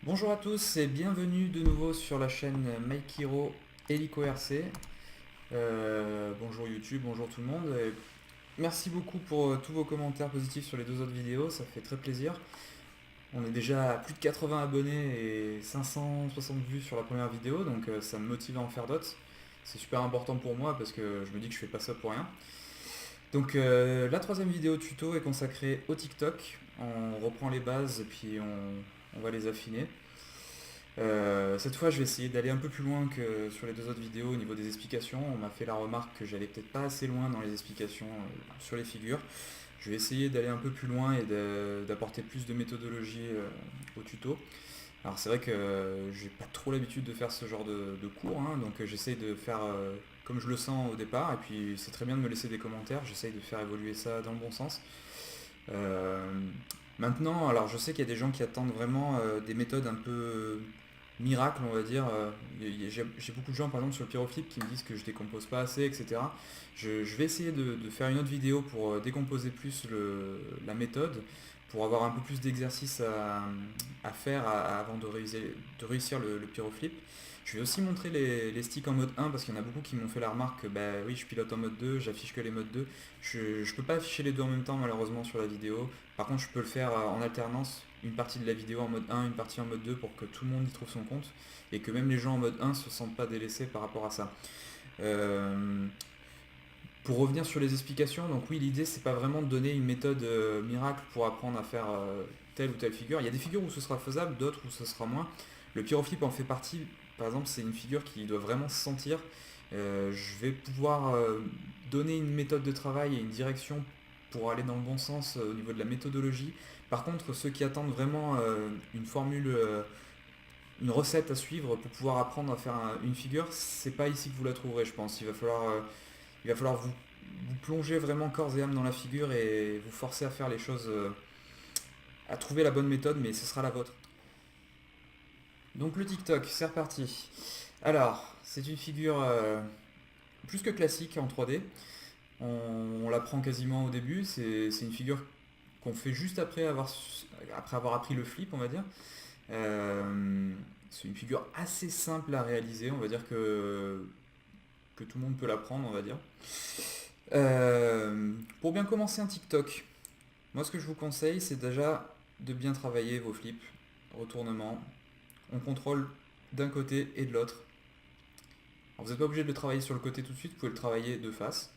Bonjour à tous et bienvenue de nouveau sur la chaîne Mikiro Helico RC. Bonjour YouTube, bonjour tout le monde. Et merci beaucoup pour tous vos commentaires positifs sur les deux autres vidéos, ça fait très plaisir. On est déjà à plus de 80 abonnés et 560 vues sur la première vidéo, donc ça me motive à en faire d'autres. C'est super important pour moi parce que je me dis que je fais pas ça pour rien. Donc la troisième vidéo tuto est consacrée au TikTok. On reprend les bases et puis on va les affiner. Cette fois, je vais essayer d'aller un peu plus loin que sur les deux autres vidéos au niveau des explications. On m'a fait la remarque que j'allais peut-être pas assez loin dans les explications sur les figures. Je vais essayer d'aller un peu plus loin et d'apporter plus de méthodologie au tuto. Alors c'est vrai que j'ai pas trop l'habitude de faire ce genre de cours, hein, donc j'essaye de faire comme je le sens au départ, et puis c'est très bien de me laisser des commentaires, j'essaye de faire évoluer ça dans le bon sens. Euh, Maintenant, alors je sais qu'il y a des gens qui attendent vraiment des méthodes un peu miracles, on va dire. J'ai beaucoup de gens, par exemple, sur le pyroflip qui me disent que je décompose pas assez, etc. Je vais essayer de faire une autre vidéo pour décomposer plus la méthode, pour avoir un peu plus d'exercices à faire avant de réussir le pyroflip. Je vais aussi montrer les sticks en mode 1 parce qu'il y en a beaucoup qui m'ont fait la remarque que bah oui, je pilote en mode 2, j'affiche que les modes 2. Je peux pas afficher les deux en même temps malheureusement sur la vidéo. Par contre, je peux le faire en alternance, une partie de la vidéo en mode 1, une partie en mode 2 pour que tout le monde y trouve son compte et que même les gens en mode 1 se sentent pas délaissés par rapport à ça. Euh, pour revenir sur les explications, donc oui, l'idée c'est pas vraiment de donner une méthode miracle pour apprendre à faire telle ou telle figure. Il y a des figures où ce sera faisable, d'autres où ce sera moins. Le pyroflip en fait partie. Par exemple, c'est une figure qui doit vraiment se sentir. Je vais pouvoir donner une méthode de travail et une direction pour aller dans le bon sens au niveau de la méthodologie. Par contre, ceux qui attendent vraiment une formule, une recette à suivre pour pouvoir apprendre à faire une figure, c'est pas ici que vous la trouverez, je pense. Il va falloir vous plonger vraiment corps et âme dans la figure et vous forcer à faire les choses, à trouver la bonne méthode, mais ce sera la vôtre. Donc le TikTok, c'est reparti. Alors, c'est une figure plus que classique en 3D. On la prend quasiment au début. C'est une figure qu'on fait juste après avoir appris le flip, on va dire. C'est une figure assez simple à réaliser. On va dire que tout le monde peut l'apprendre, on va dire. Pour bien commencer un TikTok, moi ce que je vous conseille, c'est déjà de bien travailler vos flips, retournements. On contrôle d'un côté et de l'autre. Alors, vous n'êtes pas obligé de le travailler sur le côté tout de suite, vous pouvez le travailler de face.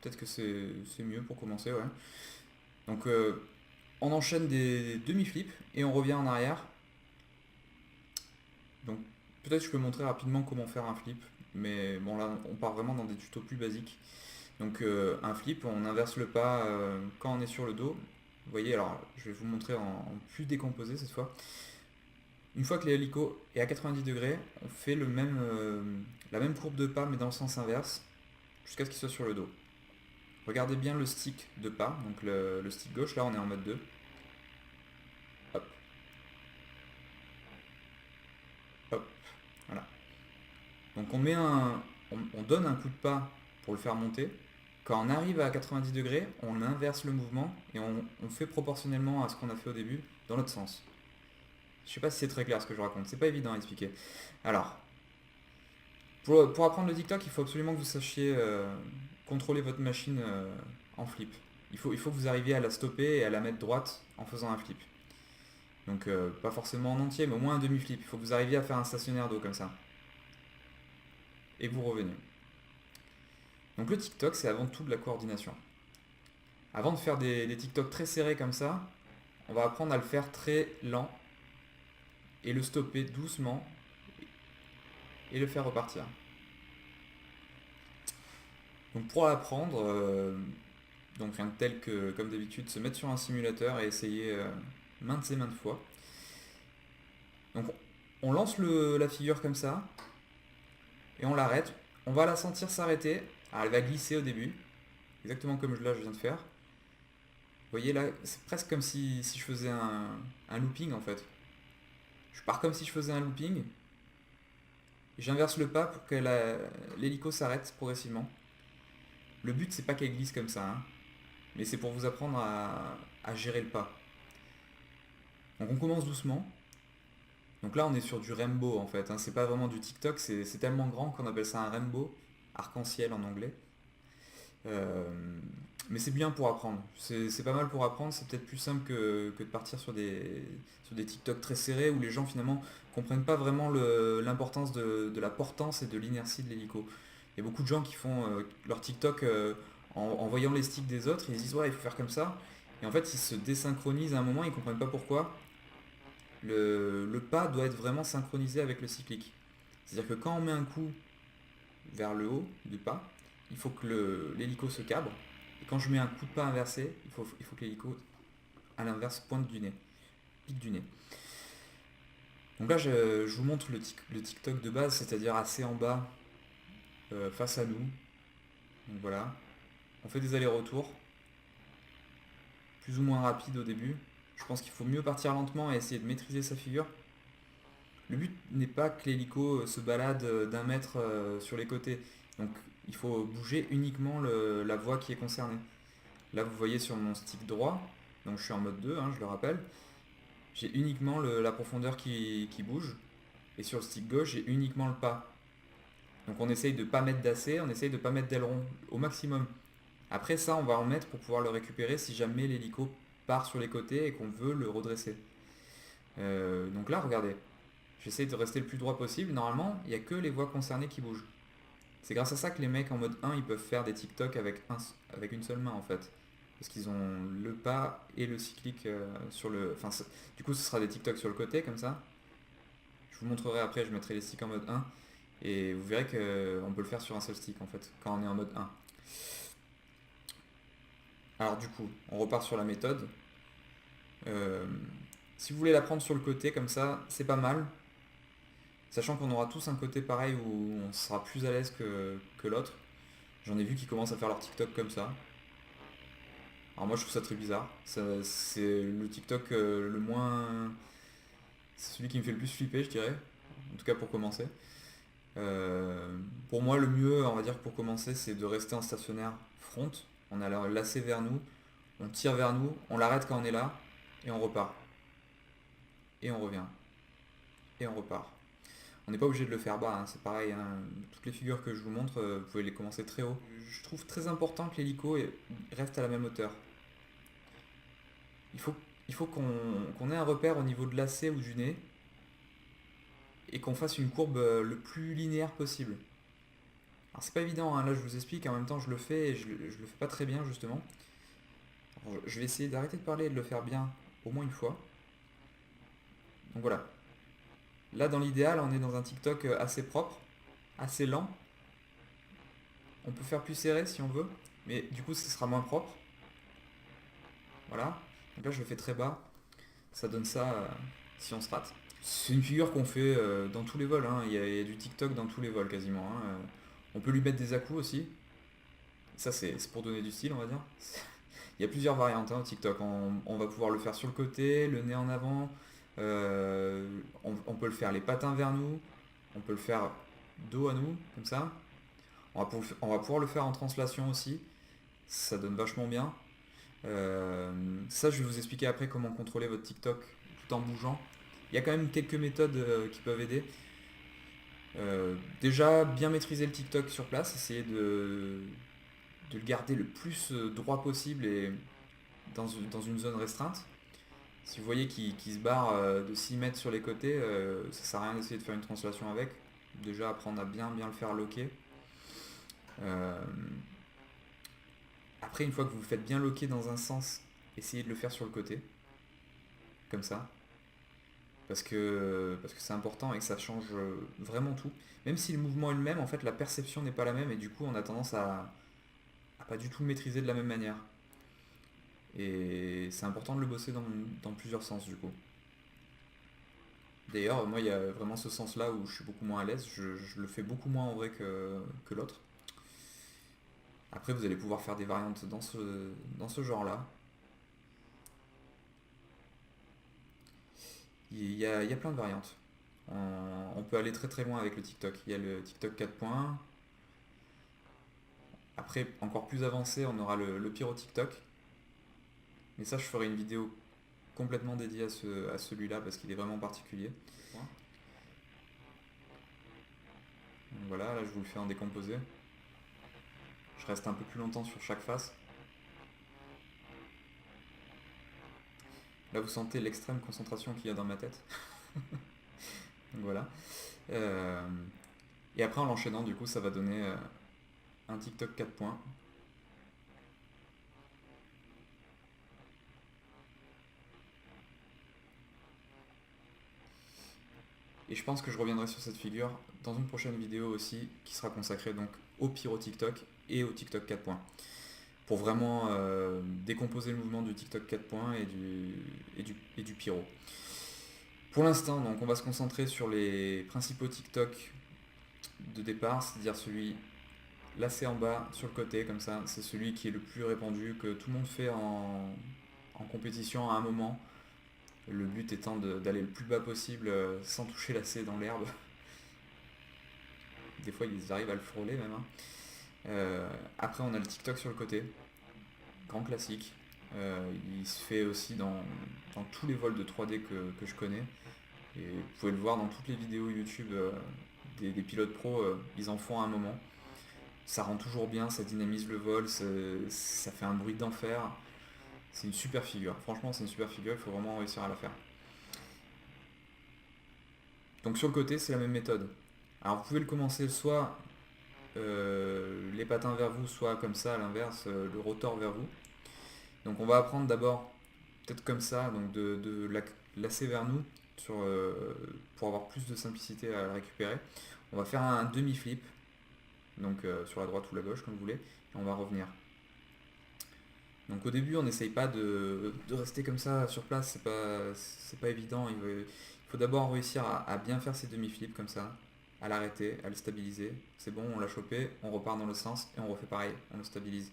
Peut-être que c'est mieux pour commencer, ouais. Donc on enchaîne des demi-flips et on revient en arrière. Donc peut-être je peux montrer rapidement comment faire un flip, mais bon là on part vraiment dans des tutos plus basiques. Donc un flip, on inverse le pas quand on est sur le dos. Vous voyez, alors je vais vous montrer en plus décomposé cette fois. Une fois que l'hélico est à 90 degrés, on fait la même courbe de pas mais dans le sens inverse jusqu'à ce qu'il soit sur le dos. Regardez bien le stick de pas, donc le stick gauche, là on est en mode 2. Hop, hop, voilà. Donc on donne un coup de pas pour le faire monter. Quand on arrive à 90 degrés, on inverse le mouvement et on fait proportionnellement à ce qu'on a fait au début dans l'autre sens. Je sais pas si c'est très clair ce que je raconte, c'est pas évident à expliquer. Alors, pour apprendre le TikTok, il faut absolument que vous sachiez contrôler votre machine en flip. Il faut que vous arriviez à la stopper et à la mettre droite en faisant un flip. Donc pas forcément en entier, mais au moins un demi-flip. Il faut que vous arriviez à faire un stationnaire dos comme ça. Et que vous revenez. Donc le TikTok, c'est avant tout de la coordination. Avant de faire des TikTok très serrés comme ça, on va apprendre à le faire très lent et le stopper doucement et le faire repartir. Donc pour l'apprendre, donc rien de tel que, comme d'habitude, se mettre sur un simulateur et essayer maintes et maintes fois. Donc on lance la figure comme ça et on l'arrête. On va la sentir s'arrêter. Alors elle va glisser au début, exactement comme là je viens de faire. Vous voyez là, c'est presque comme si je faisais un looping en fait. Je pars comme si je faisais un looping et j'inverse le pas pour que l'hélico s'arrête progressivement. Le but c'est pas qu'elle glisse comme ça, hein, mais c'est pour vous apprendre à gérer le pas. Donc on commence doucement. Donc là, on est sur du rainbow en fait, hein. C'est pas vraiment du TikTok, c'est tellement grand qu'on appelle ça un rainbow, arc-en-ciel en anglais. Euh, mais c'est bien pour apprendre. C'est pas mal pour apprendre. C'est peut-être plus simple que de partir sur des TikTok très serrés où les gens finalement comprennent pas vraiment l'importance de la portance et de l'inertie de l'hélico. Il y a beaucoup de gens qui font leur TikTok en voyant les sticks des autres. Ils se disent ouais, il faut faire comme ça. Et en fait, ils se désynchronisent à un moment, ils comprennent pas pourquoi. Le pas doit être vraiment synchronisé avec le cyclique. C'est-à-dire que quand on met un coup vers le haut du pas, il faut que l'hélico se cabre. Et quand je mets un coup de pas inversé, il faut que l'hélico, à l'inverse, pointe du nez, pique du nez. Donc là, je vous montre le TikTok de base, c'est-à-dire assez en bas, face à nous. Donc voilà. On fait des allers-retours, plus ou moins rapides au début. Je pense qu'il faut mieux partir lentement et essayer de maîtriser sa figure. Le but n'est pas que l'hélico se balade d'un mètre sur les côtés. Donc il faut bouger uniquement la voie qui est concernée. Là vous voyez sur mon stick droit, donc je suis en mode 2, hein, je le rappelle, j'ai uniquement la profondeur qui bouge. Et sur le stick gauche j'ai uniquement le pas. Donc on essaye de ne pas mettre d'AC, on essaye de ne pas mettre d'aileron au maximum. Après ça on va en mettre pour pouvoir le récupérer si jamais l'hélico part sur les côtés et qu'on veut le redresser. Donc là regardez, j'essaie de rester le plus droit possible. Normalement, il n'y a que les voies concernées qui bougent. C'est grâce à ça que les mecs en mode 1, ils peuvent faire des TikTok avec une seule main en fait. Parce qu'ils ont le pas et le cyclique sur le... Enfin, du coup, ce sera des TikTok sur le côté comme ça. Je vous montrerai après, je mettrai les sticks en mode 1. Et vous verrez qu'on peut le faire sur un seul stick en fait, quand on est en mode 1. Alors du coup, on repart sur la méthode. Euh, Si vous voulez la prendre sur le côté comme ça, c'est pas mal. Sachant qu'on aura tous un côté pareil où on sera plus à l'aise que l'autre. J'en ai vu qui commencent à faire leur TikTok comme ça. Alors moi je trouve ça très bizarre. C'est le TikTok le moins... C'est celui qui me fait le plus flipper je dirais. En tout cas pour commencer. Pour moi le mieux on va dire pour commencer c'est de rester en stationnaire front. On a le lacet vers nous. On tire vers nous. On l'arrête quand on est là. Et on repart. Et on revient. Et on repart. On n'est pas obligé de le faire bas, hein, c'est pareil, hein. Toutes les figures que je vous montre, vous pouvez les commencer très haut. Je trouve très important que l'hélico reste à la même hauteur. Il faut, il faut qu'on ait un repère au niveau de l'AC ou du nez et qu'on fasse une courbe le plus linéaire possible. Alors c'est pas évident, hein, là je vous explique, en même temps je le fais et je le fais pas très bien justement. Alors, je vais essayer d'arrêter de parler et de le faire bien au moins une fois. Donc voilà. Là dans l'idéal on est dans un TikTok assez propre, assez lent. On peut faire plus serré si on veut, mais du coup ce sera moins propre. Voilà. Donc là je le fais très bas. Ça donne ça si on se rate. C'est une figure qu'on fait dans tous les vols, hein. Il y a du TikTok dans tous les vols quasiment, hein. On peut lui mettre des à-coups aussi. Ça c'est pour donner du style on va dire. Il y a plusieurs variantes, hein, au TikTok. On va pouvoir le faire sur le côté, le nez en avant. On peut le faire les patins vers nous. On peut le faire dos à nous, comme ça. On va pouvoir le faire en translation aussi. Ça donne vachement bien. Ça, je vais vous expliquer après comment contrôler votre TikTok tout en bougeant. Il y a quand même quelques méthodes qui peuvent aider. Déjà, bien maîtriser le TikTok sur place, essayer de le garder le plus droit possible et dans une zone restreinte. Si vous voyez qu'il se barre de 6 mètres sur les côtés, ça sert à rien d'essayer de faire une translation avec. Déjà, apprendre à bien le faire loquer. Euh, Après, une fois que vous vous faites bien loquer dans un sens, essayez de le faire sur le côté, comme ça, parce que c'est important et que ça change vraiment tout. Même si le mouvement est le même, en fait, la perception n'est pas la même et du coup, on a tendance à pas du tout le maîtriser de la même manière. Et c'est important de le bosser dans plusieurs sens, du coup. D'ailleurs, moi, il y a vraiment ce sens-là où je suis beaucoup moins à l'aise. Je le fais beaucoup moins en vrai que l'autre. Après, vous allez pouvoir faire des variantes dans ce genre-là. Il y a plein de variantes. On peut aller très très loin avec le TikTok. Il y a le TikTok 4 points. Après, encore plus avancé, on aura le pyro TikTok. Mais ça, je ferai une vidéo complètement dédiée à celui-là parce qu'il est vraiment particulier. Donc voilà, là je vous le fais en décomposé. Je reste un peu plus longtemps sur chaque face. Là vous sentez l'extrême concentration qu'il y a dans ma tête. Donc voilà. Euh, et après en l'enchaînant, du coup, ça va donner un TikTok 4 points. Et je pense que je reviendrai sur cette figure dans une prochaine vidéo aussi, qui sera consacrée donc au pyro TikTok et au TikTok 4 points. Pour vraiment décomposer le mouvement du TikTok 4 points et du pyro. Pour l'instant, donc, on va se concentrer sur les principaux TikTok de départ, c'est-à-dire celui lacé en bas sur le côté, comme ça. C'est celui qui est le plus répandu, que tout le monde fait en compétition à un moment. Le but étant d'aller le plus bas possible sans toucher lacet dans l'herbe. Des fois, ils arrivent à le frôler même. Hein. Après, on a le TikTok sur le côté, grand classique. Il se fait aussi dans tous les vols de 3D que je connais. Et vous pouvez le voir dans toutes les vidéos YouTube des pilotes pro, ils en font à un moment. Ça rend toujours bien, ça dynamise le vol, ça fait un bruit d'enfer. C'est une super figure. Franchement, c'est une super figure, il faut vraiment réussir à la faire. Donc sur le côté, c'est la même méthode. Alors vous pouvez le commencer soit les patins vers vous, soit comme ça à l'inverse, le rotor vers vous. Donc on va apprendre d'abord peut-être comme ça, donc de lasser vers nous pour avoir plus de simplicité à la récupérer. On va faire un demi-flip, donc sur la droite ou la gauche comme vous voulez, et on va revenir. Donc au début on n'essaye pas de rester comme ça sur place, c'est pas évident. Il faut d'abord réussir à bien faire ces demi-flips comme ça, à l'arrêter, à le stabiliser. C'est bon, on l'a chopé, on repart dans le sens et on refait pareil, on le stabilise.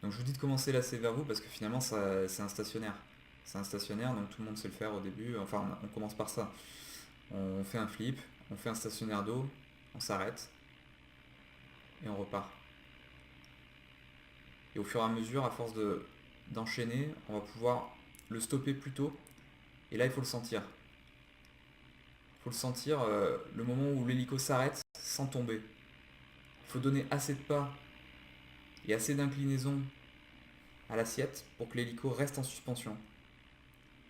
Donc je vous dis de commencer lasser vers vous parce que finalement c'est un stationnaire. C'est un stationnaire, donc tout le monde sait le faire au début. Enfin, on commence par ça. On fait un flip, on fait un stationnaire dos, on s'arrête et on repart. Et au fur et à mesure, à force d'enchaîner, on va pouvoir le stopper plus tôt. Et là, il faut le sentir. Il faut le sentir le moment où l'hélico s'arrête sans tomber. Il faut donner assez de pas et assez d'inclinaison à l'assiette pour que l'hélico reste en suspension.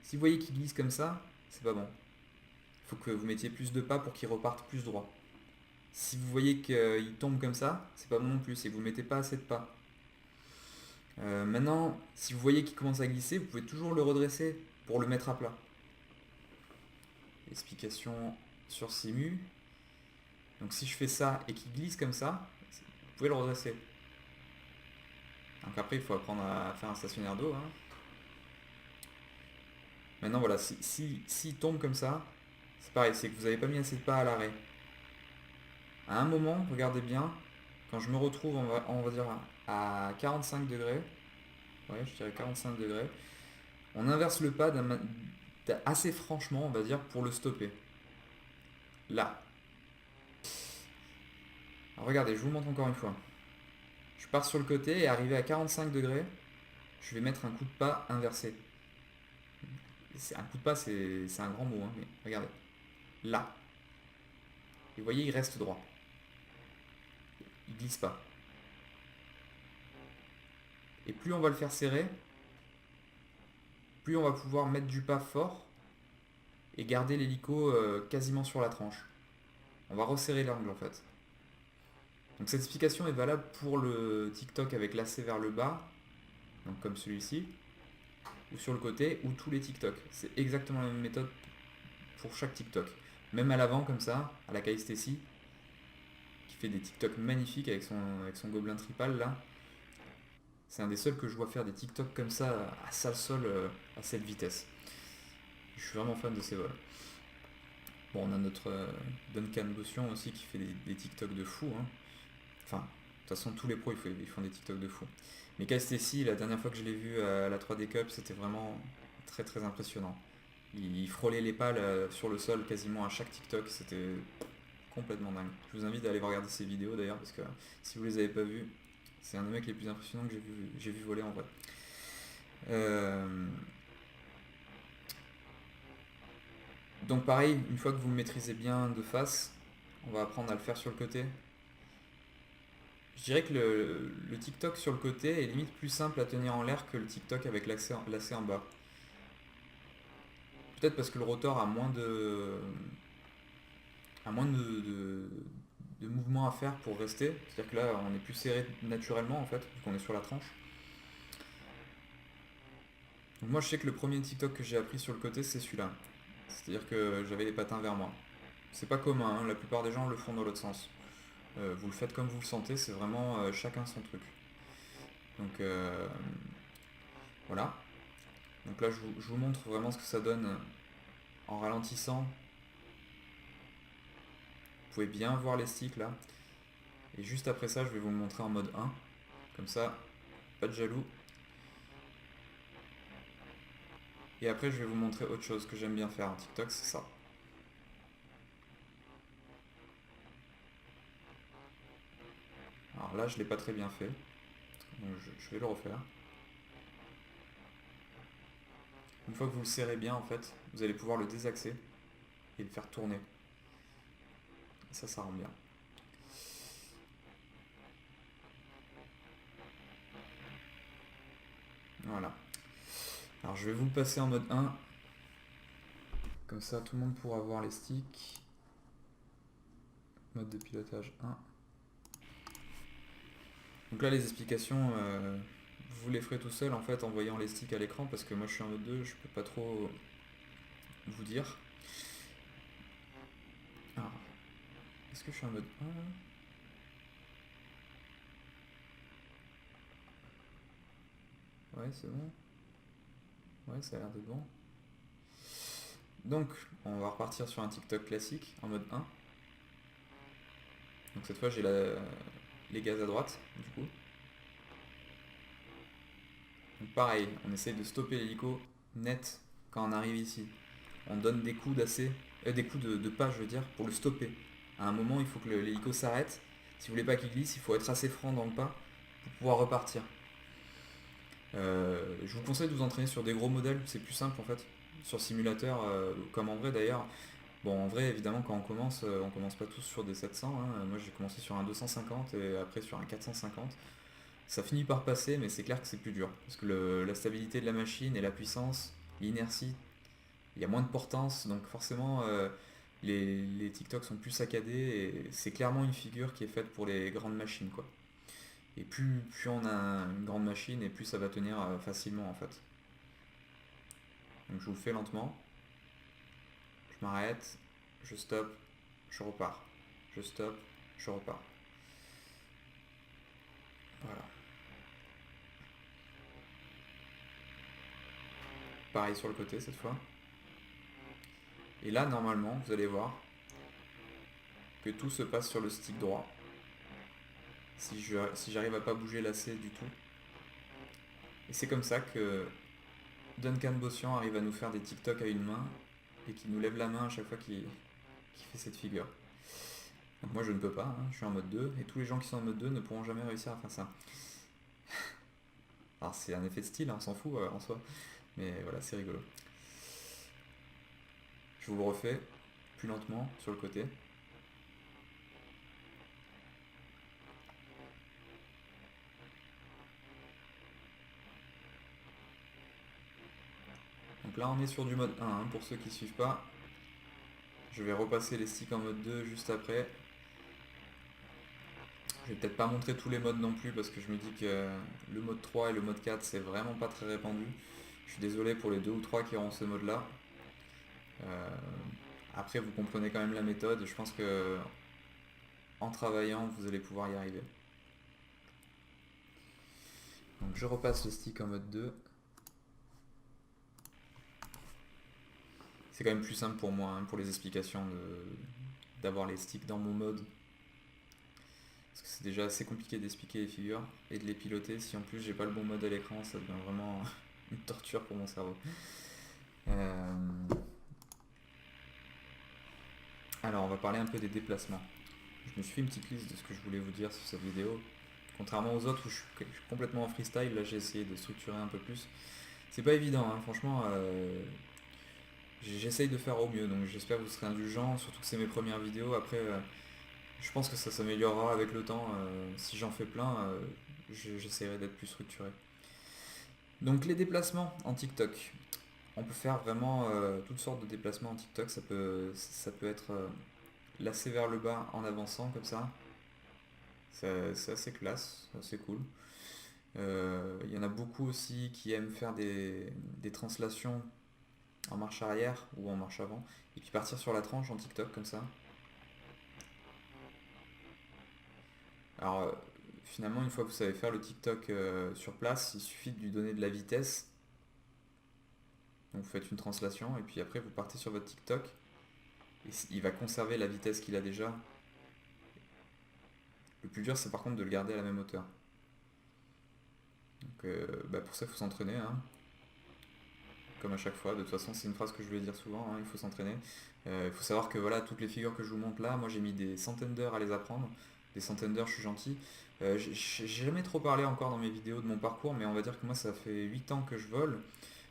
Si vous voyez qu'il glisse comme ça, c'est pas bon. Il faut que vous mettiez plus de pas pour qu'il reparte plus droit. Si vous voyez qu'il tombe comme ça, c'est pas bon non plus, et vous mettez pas assez de pas. Maintenant, si vous voyez qu'il commence à glisser, vous pouvez toujours le redresser pour le mettre à plat. Explication sur Simu. Donc si je fais ça et qu'il glisse comme ça, vous pouvez le redresser. Donc après, il faut apprendre à faire un stationnaire d'eau. Hein. Maintenant, voilà, s'il tombe comme ça, c'est pareil, c'est que vous n'avez pas mis assez de pas à l'arrêt. À un moment, regardez bien, quand je me retrouve, on va dire à 45 degrés, ouais, je dirais 45 degrés, on inverse le pas assez franchement, on va dire, pour le stopper. Là. Alors regardez, je vous montre encore une fois. Je pars sur le côté et arrivé à 45 degrés, je vais mettre un coup de pas inversé. Un coup de pas, c'est un grand mot, hein, mais regardez. Là. Et vous voyez, il reste droit. Il glisse pas. Et plus on va le faire serrer, plus on va pouvoir mettre du pas fort et garder l'hélico quasiment sur la tranche. On va resserrer l'angle en fait. Donc cette explication est valable pour le TikTok avec lacet vers le bas, donc comme celui-ci, ou sur le côté, ou tous les TikTok. C'est exactement la même méthode pour chaque TikTok. Même à l'avant comme ça, à la Kaistesi, qui fait des TikTok magnifiques avec son gobelin tripal là. C'est un des seuls que je vois faire des TikTok comme ça à sale sol à cette vitesse. Je suis vraiment fan de ces vols. Bon, on a notre Duncan Botion aussi qui fait des TikTok de fou. Hein. Enfin, de toute façon, tous les pros ils font des TikTok de fou. Mais KSTC, la dernière fois que je l'ai vu à la 3D Cup, c'était vraiment très très impressionnant. Il frôlait les pales sur le sol quasiment à chaque TikTok, c'était complètement dingue. Je vous invite à aller regarder ces vidéos d'ailleurs, parce que si vous les avez pas vues, c'est un des mecs les plus impressionnants que j'ai vu voler en vrai. Donc pareil, une fois que vous le maîtrisez bien de face, On va apprendre à le faire sur le côté. Je dirais que le TikTok sur le côté est limite plus simple à tenir en l'air que le TikTok avec lacet en bas. Peut-être parce que le rotor a moins de mouvements à faire pour rester. C'est-à-dire que là, on est plus serré naturellement en fait, vu qu'on est sur la tranche. Donc moi, je sais que le premier TikTok que j'ai appris sur le côté, c'est celui-là. C'est-à-dire que j'avais les patins vers moi. C'est pas commun, hein, la plupart des gens le font dans l'autre sens. Vous le faites comme vous le sentez, c'est vraiment chacun son truc. Donc voilà. Donc là, je vous montre vraiment ce que ça donne en ralentissant. Vous pouvez bien voir les sticks là. Et juste après ça, je vais vous le montrer en mode 1. Comme ça, pas de jaloux. Et après, je vais vous montrer autre chose que j'aime bien faire en TikTok, c'est ça. Alors là, je l'ai pas très bien fait. Donc je vais le refaire. Une fois que vous le serrez bien, en fait, vous allez pouvoir le désaxer et le faire tourner. Et ça rend bien. Voilà. Alors je vais vous le passer en mode 1. Comme ça, tout le monde pourra voir les sticks. Mode de pilotage 1. Donc là, les explications, vous les ferez tout seul en fait en voyant les sticks à l'écran parce que moi je suis en mode 2, je peux pas trop vous dire. Ah, est-ce que je suis en mode 1 là? Ouais, c'est bon. Ouais, ça a l'air d'être bon. Donc, on va repartir sur un TikTok classique en mode 1. Donc cette fois, j'ai les gaz à droite, du coup. Donc pareil, on essaye de stopper l'hélico net quand on arrive ici. On donne des coups des coups de pas, je veux dire, pour le stopper. À un moment, il faut que l'hélico s'arrête. Si vous voulez pas qu'il glisse, il faut être assez franc dans le pas pour pouvoir repartir. Je vous conseille de vous entraîner sur des gros modèles, c'est plus simple en fait. Sur simulateur, comme en vrai d'ailleurs. Bon, en vrai, évidemment, quand on commence pas tous sur des 700. Hein. Moi, j'ai commencé sur un 250 et après sur un 450. Ça finit par passer, mais c'est clair que c'est plus dur. Parce que la stabilité de la machine et la puissance, l'inertie, il y a moins de portance, donc forcément, les TikTok sont plus saccadés et c'est clairement une figure qui est faite pour les grandes machines, quoi. Et plus on a une grande machine et plus ça va tenir facilement en fait. Donc je vous le fais lentement. Je m'arrête, je stoppe, je repars. Je stoppe, je repars. Voilà. Pareil sur le côté cette fois. Et là normalement vous allez voir que tout se passe sur le stick droit. Si j'arrive à pas bouger l'AC du tout. Et c'est comme ça que Duncan Bossian arrive à nous faire des TikTok à une main et qui nous lève la main à chaque fois qu'il fait cette figure. Donc moi je ne peux pas, hein, je suis en mode 2 et tous les gens qui sont en mode 2 ne pourront jamais réussir à faire ça. Alors c'est un effet de style, hein, on s'en fout en soi, mais voilà, c'est rigolo. Je vous le refais plus lentement sur le côté. Donc là on est sur du mode 1, hein, pour ceux qui ne suivent pas. Je vais repasser les sticks en mode 2 juste après. Je vais peut-être pas montrer tous les modes non plus parce que je me dis que le mode 3 et le mode 4 c'est vraiment pas très répandu. Je suis désolé pour les 2 ou 3 qui auront ce mode là. Après vous comprenez quand même la méthode, je pense que en travaillant vous allez pouvoir y arriver. Donc je repasse le stick en mode 2. C'est quand même plus simple pour moi, hein, pour les explications, d'avoir les sticks dans mon mode. Parce que c'est déjà assez compliqué d'expliquer les figures et de les piloter. Si en plus j'ai pas le bon mode à l'écran, ça devient vraiment une torture pour mon cerveau. Alors on va parler un peu des déplacements. Je me suis fait une petite liste de ce que je voulais vous dire sur cette vidéo. Contrairement aux autres où je suis complètement en freestyle, là j'ai essayé de structurer un peu plus. C'est pas évident, hein, franchement. J'essaye de faire au mieux, donc j'espère que vous serez indulgents, surtout que c'est mes premières vidéos. Après, Je pense que ça s'améliorera avec le temps. Si j'en fais plein, j'essaierai d'être plus structuré. Donc les déplacements en TikTok. On peut faire vraiment toutes sortes de déplacements en TikTok. Ça peut être lacé vers le bas en avançant comme ça. C'est assez classe, c'est assez cool. Il y en a beaucoup aussi qui aiment faire des translations en marche arrière ou en marche avant. Et puis partir sur la tranche en TikTok comme ça. Alors finalement, une fois que vous savez faire le TikTok sur place, il suffit de lui donner de la vitesse. Donc vous faites une translation et puis après vous partez sur votre TikTok. Et il va conserver la vitesse qu'il a déjà. Le plus dur, c'est par contre de le garder à la même hauteur. Donc pour ça, il faut s'entraîner, hein. Comme à chaque fois. De toute façon, c'est une phrase que je vais dire souvent, hein, il faut s'entraîner. Il faut savoir que voilà, toutes les figures que je vous montre là, moi j'ai mis des centaines d'heures à les apprendre. Des centaines d'heures, je suis gentil. J'ai jamais trop parlé encore dans mes vidéos de mon parcours, mais on va dire que moi ça fait 8 ans que je vole.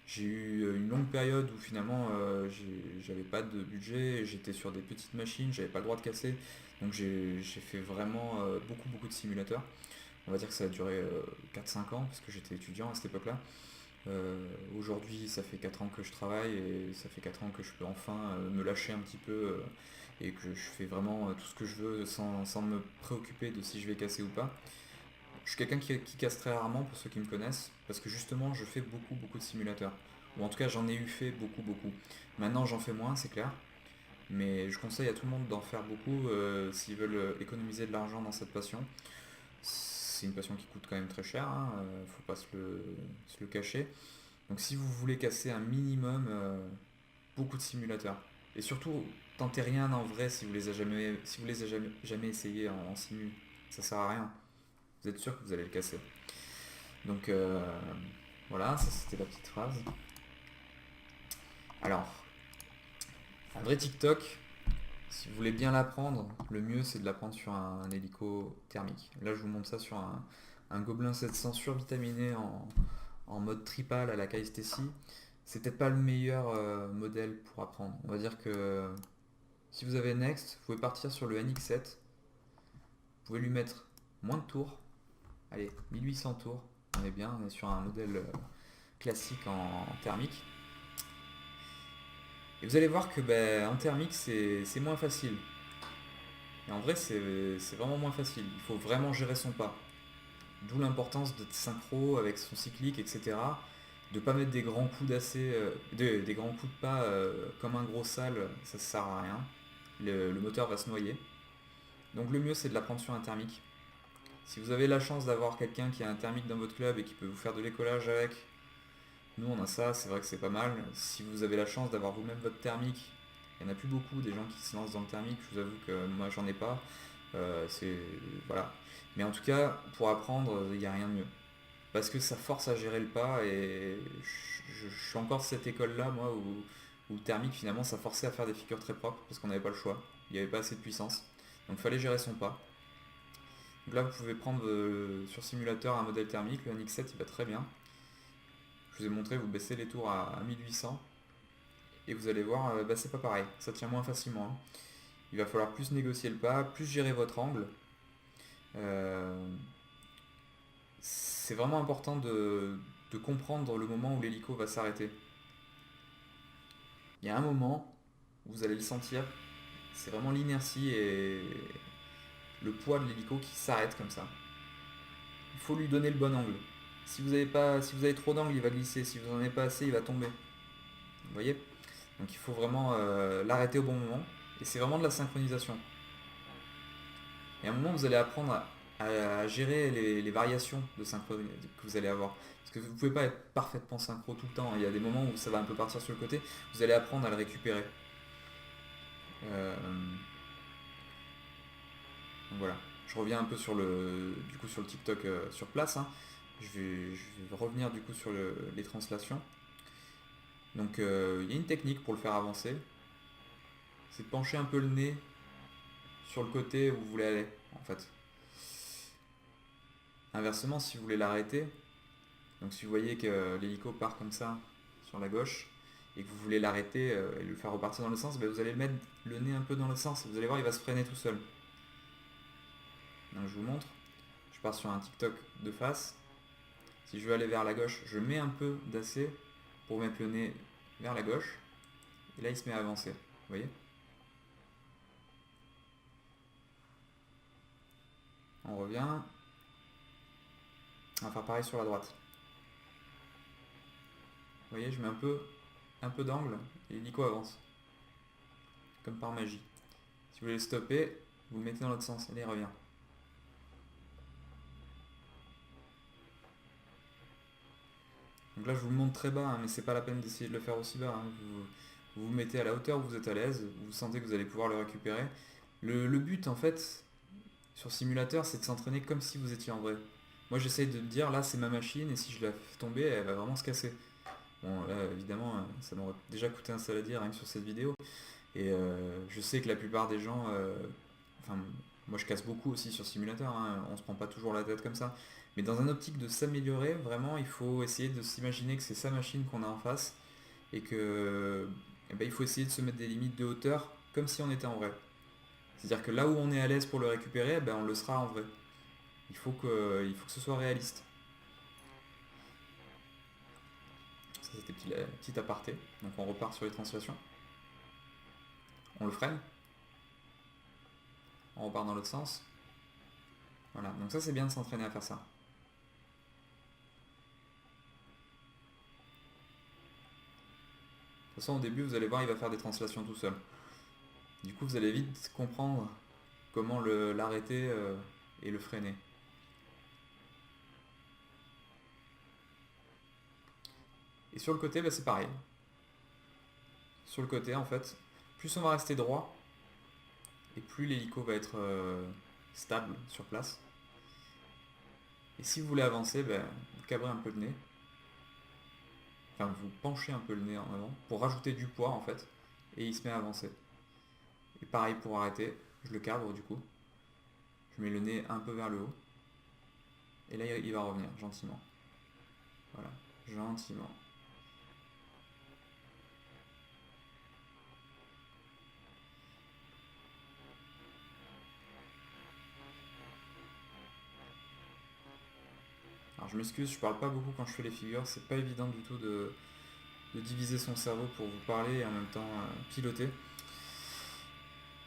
J'ai eu une longue période où finalement j'avais pas de budget, j'étais sur des petites machines, j'avais pas le droit de casser. Donc j'ai fait vraiment beaucoup de simulateurs. On va dire que ça a duré 4-5 ans parce que j'étais étudiant à cette époque-là. Aujourd'hui, ça fait 4 ans que je travaille et ça fait 4 ans que je peux enfin me lâcher un petit peu et que je fais vraiment tout ce que je veux sans me préoccuper de si je vais casser ou pas. Je suis quelqu'un qui casse très rarement pour ceux qui me connaissent parce que justement je fais beaucoup de simulateurs. Ou en tout cas j'en ai eu fait beaucoup. Maintenant j'en fais moins, c'est clair. Mais je conseille à tout le monde d'en faire beaucoup s'ils veulent économiser de l'argent dans cette passion. C'est une passion qui coûte quand même très cher, hein, faut pas se le cacher. Donc si vous voulez casser un minimum, beaucoup de simulateurs. Et surtout, tentez rien en vrai si vous les avez jamais essayé en simu. Ça sert à rien. Vous êtes sûr que vous allez le casser. Donc voilà, ça c'était la petite phrase. Alors, un vrai TikTok, si vous voulez bien l'apprendre, le mieux c'est de l'apprendre sur un hélico thermique. Là je vous montre ça sur un Gobelin 700 survitaminé en mode tripal à la KSTC. C'est peut-être pas le meilleur modèle pour apprendre. On va dire que si vous avez Next, vous pouvez partir sur le NX7. Vous pouvez lui mettre moins de tours. Allez, 1800 tours. On est bien, on est sur un modèle classique en thermique. Et vous allez voir que en thermique, c'est moins facile. Et en vrai, c'est vraiment moins facile. Il faut vraiment gérer son pas. D'où l'importance d'être synchro avec son cyclique, etc. De pas mettre des grands coups des grands coups de pas comme un gros sale, ça sert à rien. Le moteur va se noyer. Donc le mieux, c'est de l'apprendre sur un thermique. Si vous avez la chance d'avoir quelqu'un qui a un thermique dans votre club et qui peut vous faire de l'écolage avec, nous on a ça, c'est vrai que c'est pas mal. Si vous avez la chance d'avoir vous-même votre thermique, il n'y en a plus beaucoup des gens qui se lancent dans le thermique, je vous avoue que moi j'en ai pas. C'est voilà. Mais en tout cas, pour apprendre, il n'y a rien de mieux. Parce que ça force à gérer le pas et je suis encore de cette école-là, moi, où le thermique finalement ça forçait à faire des figures très propres parce qu'on n'avait pas le choix. Il n'y avait pas assez de puissance. Donc il fallait gérer son pas. Donc là, vous pouvez prendre sur simulateur un modèle thermique, le NX7 il va très bien. Je vous ai montré, vous baissez les tours à 1800 et vous allez voir, c'est pas pareil, ça tient moins facilement, hein. Il va falloir plus négocier le pas, plus gérer votre angle. Euh, c'est vraiment important de comprendre le moment où l'hélico va s'arrêter. Il y a un moment où vous allez le sentir, c'est vraiment l'inertie et le poids de l'hélico qui s'arrête comme ça. Il faut lui donner le bon angle. Si vous avez trop d'angle, il va glisser. Si vous n'en avez pas assez, il va tomber. Vous voyez? Donc il faut vraiment l'arrêter au bon moment. Et c'est vraiment de la synchronisation. Et à un moment, vous allez apprendre à gérer les variations de synchro que vous allez avoir. Parce que vous ne pouvez pas être parfaitement synchro tout le temps. Il y a des moments où ça va un peu partir sur le côté. Vous allez apprendre à le récupérer. Euh, donc voilà. Je reviens un peu sur sur le TikTok sur place, hein. Je vais revenir du coup sur les translations. Donc il y a une technique pour le faire avancer. C'est de pencher un peu le nez sur le côté où vous voulez aller, en fait. Inversement, si vous voulez l'arrêter, donc si vous voyez que l'hélico part comme ça sur la gauche et que vous voulez l'arrêter et le faire repartir dans le sens, vous allez le mettre le nez un peu dans le sens et vous allez voir, il va se freiner tout seul. Donc je vous montre. Je pars sur un TikTok de face. Si je veux aller vers la gauche, je mets un peu d'assez pour mettre le nez vers la gauche. Et là, il se met à avancer. Vous voyez? On revient. On va faire pareil sur la droite. Vous voyez, je mets un peu d'angle et l'hélico avance. Comme par magie. Si vous voulez le stopper, vous le mettez dans l'autre sens. Allez, il revient. Donc là, je vous le montre très bas, hein, mais c'est pas la peine d'essayer de le faire aussi bas. Hein. Vous vous mettez à la hauteur où vous êtes à l'aise, vous sentez que vous allez pouvoir le récupérer. Le but, en fait, sur simulateur, c'est de s'entraîner comme si vous étiez en vrai. Moi, j'essaye de me dire, là, c'est ma machine, et si je la fais tomber, elle va vraiment se casser. Bon, là, évidemment, ça m'aurait déjà coûté un saladier rien que sur cette vidéo. Et je sais que la plupart des gens, enfin, moi je casse beaucoup aussi sur simulateur, hein, on se prend pas toujours la tête comme ça. Mais dans un optique de s'améliorer, vraiment, il faut essayer de s'imaginer que c'est sa machine qu'on a en face et que eh ben, il faut essayer de se mettre des limites de hauteur comme si on était en vrai. C'est-à-dire que là où on est à l'aise pour le récupérer, eh ben, on le sera en vrai. Il faut que ce soit réaliste. Ça c'était petit aparté. Donc on repart sur les translations. On le freine. On repart dans l'autre sens. Voilà, donc ça c'est bien de s'entraîner à faire ça. De toute façon au début vous allez voir il va faire des translations tout seul. Du coup vous allez vite comprendre comment l'arrêter et le freiner. Et sur le côté bah, c'est pareil. Sur le côté en fait, plus on va rester droit et plus l'hélico va être stable sur place. Et si vous voulez avancer, ben, vous cabrez un peu le nez. Enfin, vous penchez un peu le nez en avant pour rajouter du poids en fait. Et il se met à avancer. Et pareil pour arrêter, je le cabre du coup. Je mets le nez un peu vers le haut. Et là, il va revenir gentiment. Voilà, gentiment. Alors je m'excuse, je parle pas beaucoup quand je fais les figures. C'est pas évident du tout de diviser son cerveau pour vous parler et en même temps piloter.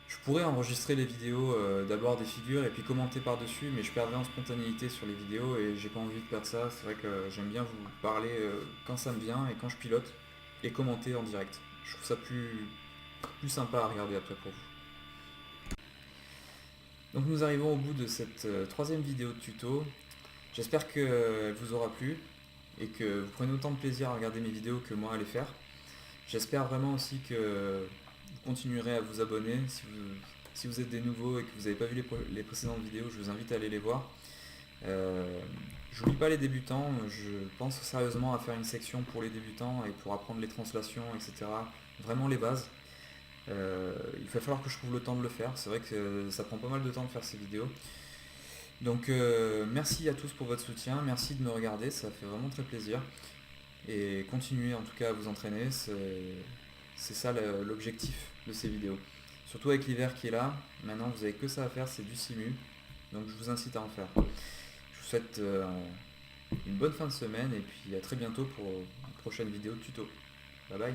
Je pourrais enregistrer les vidéos d'abord des figures et puis commenter par-dessus, mais je perdrais en spontanéité sur les vidéos et j'ai pas envie de perdre ça. C'est vrai que j'aime bien vous parler quand ça me vient et quand je pilote et commenter en direct. Je trouve ça plus sympa à regarder après pour vous. Donc nous arrivons au bout de cette troisième vidéo de tuto. J'espère qu'elle vous aura plu et que vous prenez autant de plaisir à regarder mes vidéos que moi à les faire. J'espère vraiment aussi que vous continuerez à vous abonner. Si vous êtes des nouveaux et que vous n'avez pas vu les précédentes vidéos, je vous invite à aller les voir. J'oublie pas les débutants, je pense sérieusement à faire une section pour les débutants et pour apprendre les translations, etc. Vraiment les bases. Il va falloir que je trouve le temps de le faire. C'est vrai que ça prend pas mal de temps de faire ces vidéos. Donc merci à tous pour votre soutien, merci de me regarder, ça fait vraiment très plaisir. Et continuez en tout cas à vous entraîner, c'est ça l'objectif de ces vidéos. Surtout avec l'hiver qui est là, maintenant vous avez que ça à faire, c'est du simu, donc je vous incite à en faire. Je vous souhaite une bonne fin de semaine et puis à très bientôt pour une prochaine vidéo de tuto. Bye bye.